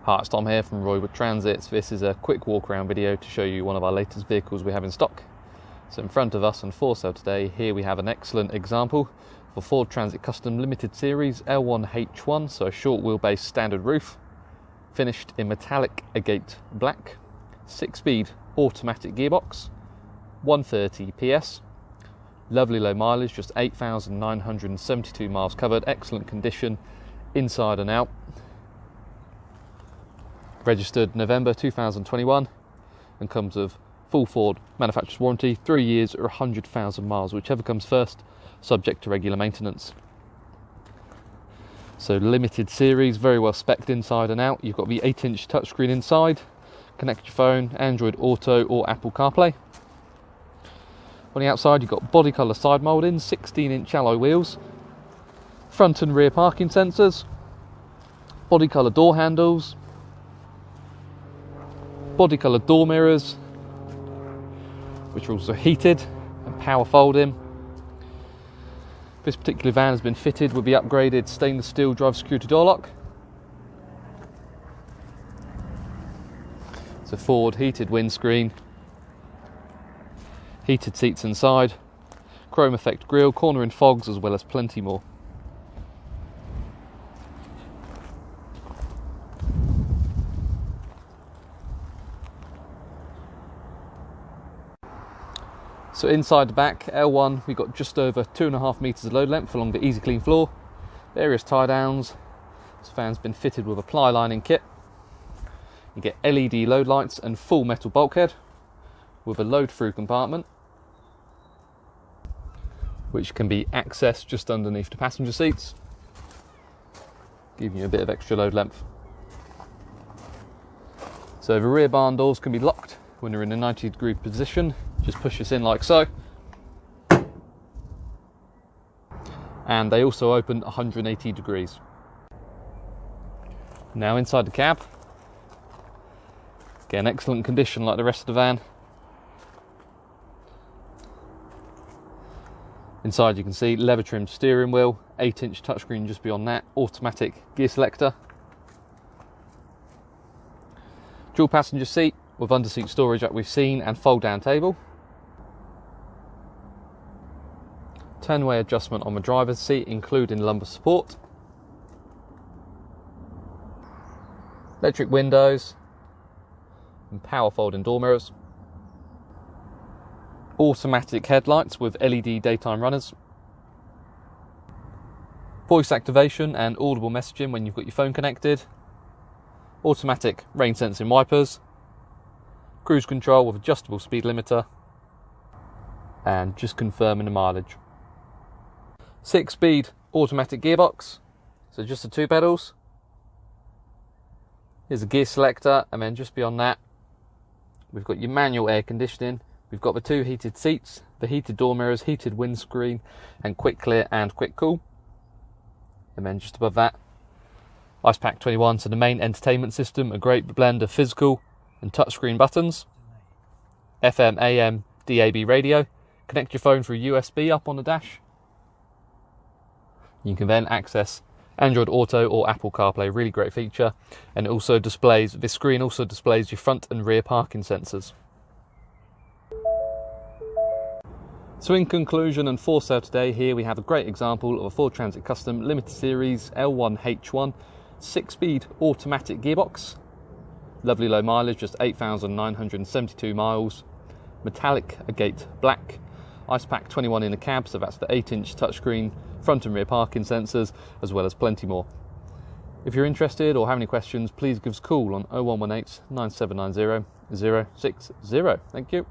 Hi, it's Tom here from Roywood Transits. This is a quick walk around video to show you one of our latest vehicles we have in stock. So in front of us and for sale today, here we have an excellent example of a Ford Transit Custom Limited Series L1H1, so a short wheelbase standard roof, finished in metallic agate black, 6-speed automatic gearbox, 130 PS, lovely low mileage, just 8,972 miles covered, excellent condition inside and out. Registered November 2021 and comes with full Ford manufacturer's warranty, 3 years or 100,000 miles, whichever comes first, subject to regular maintenance. So limited series, very well spec'd inside and out. You've got the 8-inch touchscreen inside, connect your phone, Android Auto or Apple CarPlay. On the outside you've got body colour side mouldings, 16-inch alloy wheels, front and rear parking sensors, body colour door handles, body colour door mirrors, which are also heated and power folding. This particular van has been fitted with the upgraded stainless steel drive security door lock. It's a Ford heated windscreen, heated seats inside, chrome effect grille, corner and fogs, as well as plenty more. So inside the back, L1, we've got just over 2.5 metres of load length along the easy clean floor, various tie downs. This van's been fitted with a ply lining kit. You get LED load lights and full metal bulkhead with a load through compartment, which can be accessed just underneath the passenger seats, giving you a bit of extra load length. So the rear barn doors can be locked when you're in a 90-degree position. Just push this in like so, and they also open 180 degrees. Now inside the cab, again excellent condition like the rest of the van. Inside you can see leather trimmed steering wheel, 8-inch touchscreen just beyond that, automatic gear selector, dual passenger seat with underseat storage like we've seen, and fold down table. 10-way adjustment on the driver's seat, including lumbar support. Electric windows and power folding door mirrors. Automatic headlights with LED daytime runners. Voice activation and audible messaging when you've got your phone connected. Automatic rain sensing wipers. Cruise control with adjustable speed limiter. And just confirming the mileage. 6-speed automatic gearbox, so just the 2 pedals. Here's a gear selector, and then just beyond that we've got your manual air conditioning, we've got the 2 heated seats, the heated door mirrors, heated windscreen, and quick clear and quick cool. And then just above that, Ice Pack 21, so the main entertainment system, a great blend of physical and touchscreen buttons, FM, AM, DAB radio, connect your phone through USB up on the dash. You can then access Android Auto or Apple CarPlay, really great feature. And it also displays, this screen also displays your front and rear parking sensors. So in conclusion and for sale today, here we have a great example of a Ford Transit Custom Limited Series L1H1 6-speed automatic gearbox. Lovely low mileage, just 8,972 miles. Metallic agate black. Ice Pack 21 in the cab, so that's the 8-inch touchscreen, front and rear parking sensors, as well as plenty more. If you're interested or have any questions, please give us a call on 0118 9790 060. Thank you.